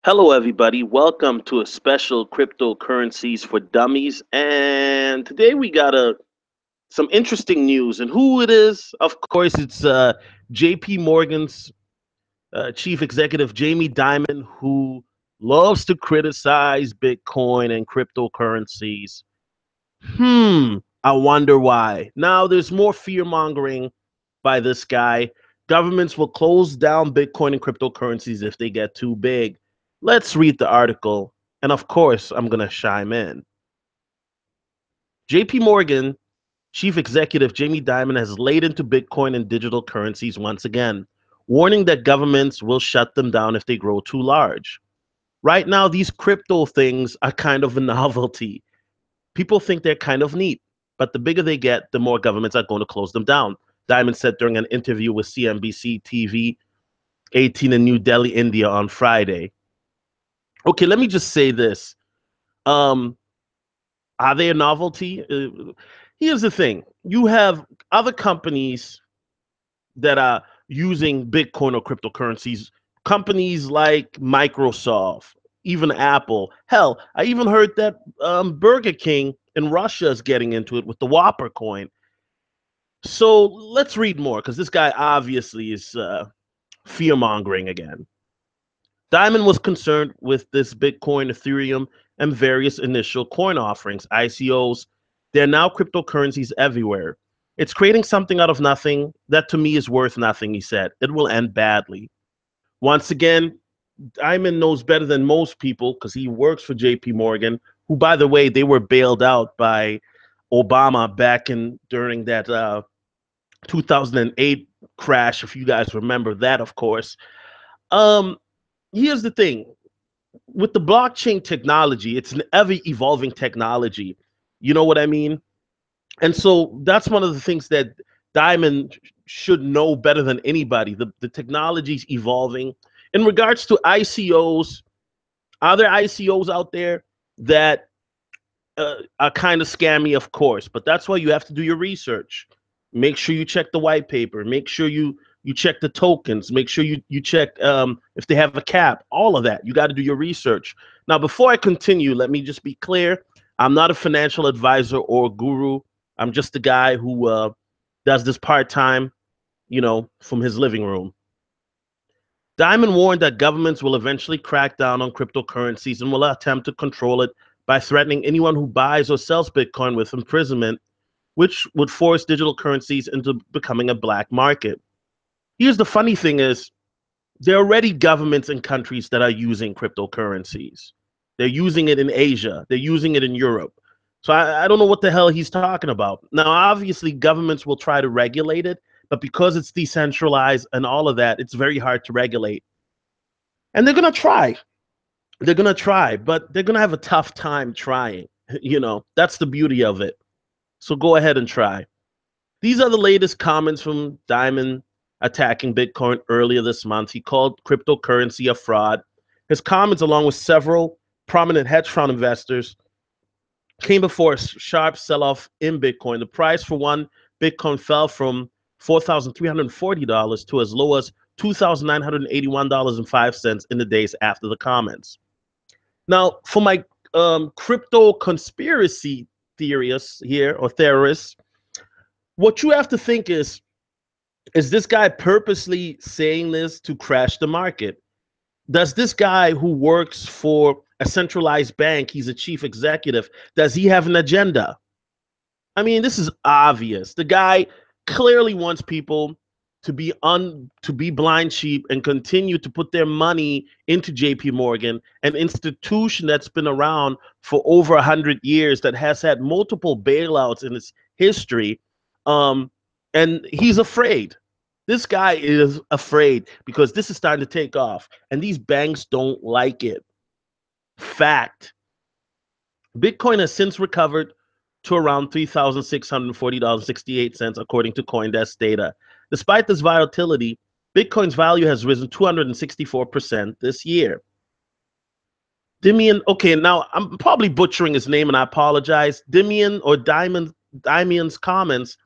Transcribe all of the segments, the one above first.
Hello, everybody. Welcome to a special cryptocurrencies for dummies. And today we got some interesting news. And who it is? Of course, it's J.P. Morgan's chief executive, Jamie Dimon, who loves to criticize Bitcoin and cryptocurrencies. I wonder why. Now, there's more fear mongering by this guy. Governments will close down Bitcoin and cryptocurrencies if they get too big. Let's read the article. And of course, I'm going to chime in. JP Morgan chief executive Jamie Dimon has laid into Bitcoin and digital currencies once again, warning that governments will shut them down if they grow too large. Right now, these crypto things are kind of a novelty. People think they're kind of neat, but the bigger they get, the more governments are going to close them down. Diamond said during an interview with CNBC TV 18 in New Delhi, India on Friday. Okay, let me just say this. Um, are they a novelty? Here's the thing. You have other companies that are using Bitcoin or cryptocurrencies, companies like Microsoft, even Apple. Hell, I even heard that Burger King in Russia is getting into it with the Whopper coin. So let's read more because this guy obviously is fear mongering again. Diamond was concerned with this Bitcoin, Ethereum, and various initial coin offerings, ICOs. There are now cryptocurrencies everywhere. It's creating something out of nothing that to me is worth nothing, he said. It will end badly. Once again, Diamond knows better than most people because he works for JP Morgan, who, by the way, they were bailed out by Obama back in during that 2008 crash, if you guys remember that, of course. Um, Here's the thing with the blockchain technology, it's an ever evolving technology. You know what I mean? And so that's one of the things that Diamond should know better than anybody. The technology is evolving. In regards to ICOs, are there ICOs out there that are kind of scammy? Of course, but that's why you have to do your research. Make sure you check the white paper. Make sure you check the tokens. Make sure you check if they have a cap. All of that. You got to do your research. Now, before I continue, let me just be clear. I'm not a financial advisor or guru. I'm just a guy who does this part time, from his living room. Diamond warned that governments will eventually crack down on cryptocurrencies and will attempt to control it by threatening anyone who buys or sells Bitcoin with imprisonment, which would force digital currencies into becoming a black market. Here's the funny thing is there are already governments and countries that are using cryptocurrencies. They're using it in Asia. They're using it in Europe. So I don't know what the hell he's talking about. Now, obviously, governments will try to regulate it, but because it's decentralized and all of that, it's very hard to regulate. And they're going to try. They're going to try, but they're going to have a tough time trying. That's the beauty of it. So go ahead and try. These are the latest comments from Diamond attacking Bitcoin earlier this month. He called cryptocurrency a fraud. His comments, along with several prominent hedge fund investors, came before a sharp sell off in Bitcoin. The price for one Bitcoin fell from $4,340 to as low as $2,981.05 in the days after the comments. Now, for my crypto conspiracy theorists here or theorists, what you have to think is this guy purposely saying this to crash the market? Does this guy who works for a centralized bank, he's a chief executive, does he have an agenda? I mean, this is obvious. The guy clearly wants people to be blind sheep and continue to put their money into JP Morgan, an institution that's been around for over 100 years that has had multiple bailouts in its history. And he's afraid. This guy is afraid because this is starting to take off and these banks don't like it. Fact. Bitcoin has since recovered to around $3,640.68, according to Coindesk data. Despite this volatility, Bitcoin's value has risen 264% this year. Dimon, okay, now I'm probably butchering his name and I apologize. Dimon's comments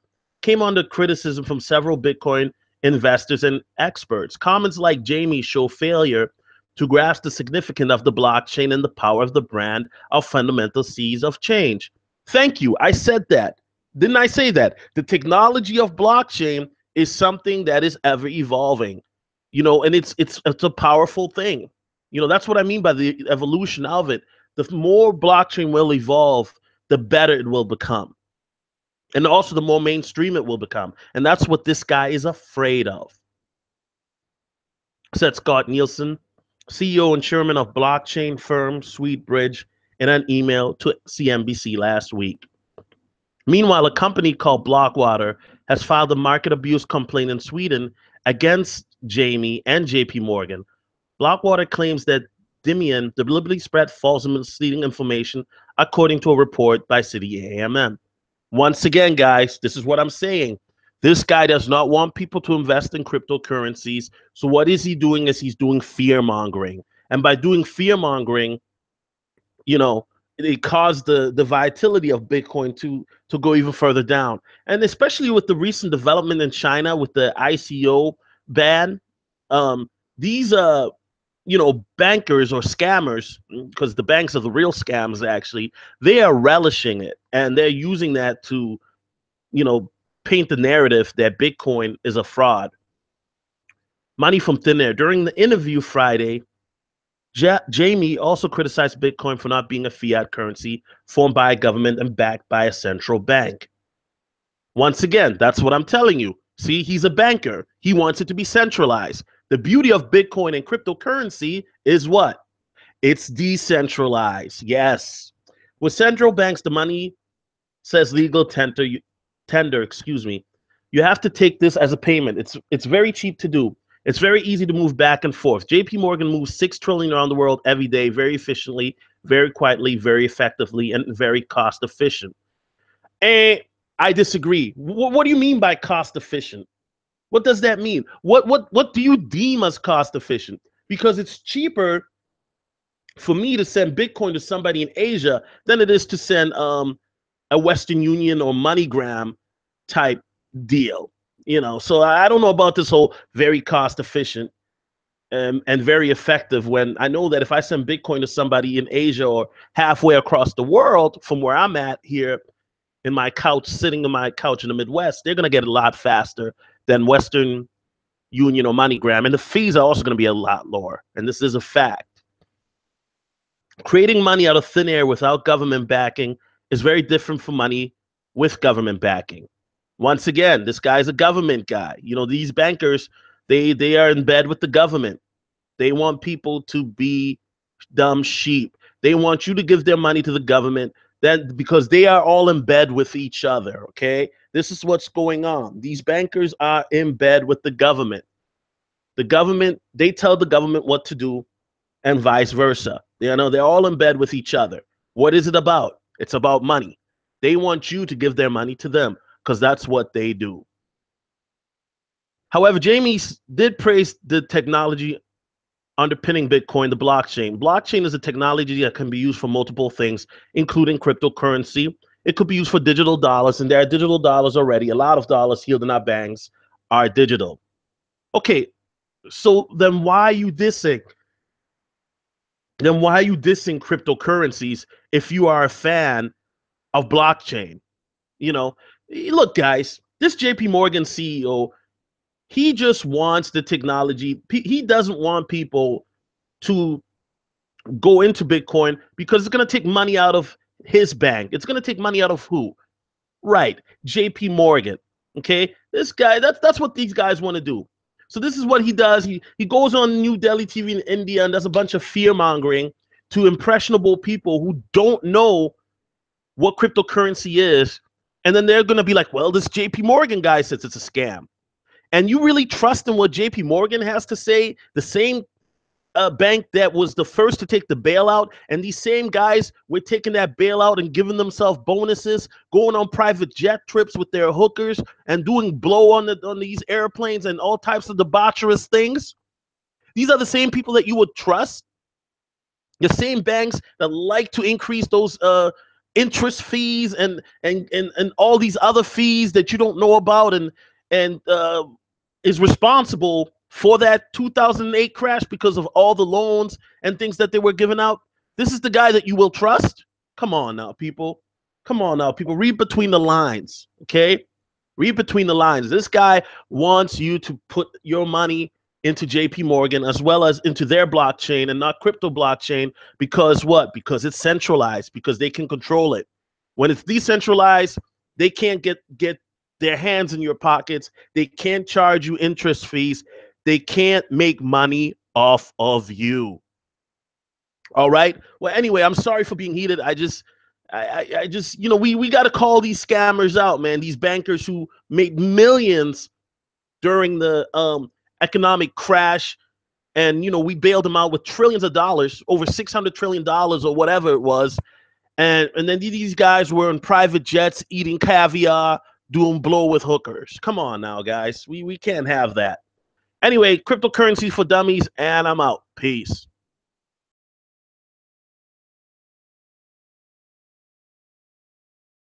came under criticism from several Bitcoin investors and experts. Comments like Jamie show failure to grasp the significance of the blockchain and the power of the brand are fundamental seeds of change. Thank you. I said that. Didn't I say that? The technology of blockchain is something that is ever evolving. And it's a powerful thing. That's what I mean by the evolution of it. The more blockchain will evolve, the better it will become. And also the more mainstream it will become. And that's what this guy is afraid of, said Scott Nielsen, CEO and chairman of blockchain firm SweetBridge, in an email to CNBC last week. Meanwhile, a company called Blockwater has filed a market abuse complaint in Sweden against Jamie and JP Morgan. Blockwater claims that Dimon deliberately spread false and misleading information, according to a report by City AMM. Once again, guys, this is what I'm saying. This guy does not want people to invest in cryptocurrencies. So what is he doing? Is he's doing fear mongering. And by doing fear mongering, you know, it caused the volatility of Bitcoin to go even further down. And especially with the recent development in China with the ICO ban, these bankers or scammers, because the banks are the real scams actually, they are relishing it and they're using that to, paint the narrative that Bitcoin is a fraud. Money from thin air. During the interview Friday, Jamie also criticized Bitcoin for not being a fiat currency formed by a government and backed by a central bank. Once again, that's what I'm telling you. See, he's a banker. He wants it to be centralized. The beauty of Bitcoin and cryptocurrency is what? It's decentralized. Yes. With central banks, the money says legal tender, excuse me. You have to take this as a payment. It's very cheap to do. It's very easy to move back and forth. JP Morgan moves 6 trillion around the world every day, very efficiently, very quietly, very effectively, and very cost efficient. And I disagree. What do you mean by cost efficient? What does that mean? What do you deem as cost efficient? Because it's cheaper for me to send Bitcoin to somebody in Asia than it is to send a Western Union or MoneyGram type deal. So I don't know about this whole very cost efficient and very effective, when I know that if I send Bitcoin to somebody in Asia or halfway across the world from where I'm at here in my couch, sitting in my couch in the Midwest, they're going to get it a lot faster than Western Union or MoneyGram. And the fees are also going to be a lot lower. And this is a fact. Creating money out of thin air without government backing is very different from money with government backing. Once again, this guy's a government guy. These bankers, they are in bed with the government. They want people to be dumb sheep. They want you to give their money to the government because they are all in bed with each other, okay? This is what's going on. These bankers are in bed with the government. The government, they tell the government what to do, and vice versa. They're all in bed with each other. What is it about? It's about money. They want you to give their money to them because that's what they do. However, Jamie did praise the technology underpinning Bitcoin, the blockchain. Blockchain is a technology that can be used for multiple things, including cryptocurrency. It could be used for digital dollars, and there are digital dollars already. A lot of dollars held in our banks are digital. Okay, so then why are you dissing? Then why are you dissing cryptocurrencies if you are a fan of blockchain? Look, guys, this JP Morgan CEO, he just wants the technology. He doesn't want people to go into Bitcoin because it's going to take money out of his bank. It's going to take money out of who? Right, JP Morgan. Okay, this guy, that's what these guys want to do. So this is what he does. He goes on New Delhi TV in India and does a bunch of fear mongering to impressionable people who don't know what cryptocurrency is. And then they're going to be like, well, this JP Morgan guy says it's a scam. And you really trust in what JP Morgan has to say? The same bank that was the first to take the bailout, and these same guys were taking that bailout and giving themselves bonuses, going on private jet trips with their hookers and doing blow on these airplanes and all types of debaucherous things. These are the same people that you would trust. The same banks that like to increase those interest fees and all these other fees that you don't know about and is responsible for that 2008 crash because of all the loans and things that they were giving out? This is the guy that you will trust? Come on now, people. Come on now, people. Read between the lines, okay? Read between the lines. This guy wants you to put your money into JP Morgan as well as into their blockchain and not crypto blockchain because what? Because it's centralized, because they can control it. When it's decentralized, they can't get their hands in your pockets. They can't charge you interest fees. They can't make money off of you. All right. Well, anyway, I'm sorry for being heated. I just, we got to call these scammers out, man. These bankers who made millions during the economic crash, and we bailed them out with trillions of dollars, over $600 trillion or whatever it was, and then these guys were in private jets, eating caviar, doing blow with hookers. Come on now, guys. We can't have that. Anyway, cryptocurrency for dummies, and I'm out. Peace.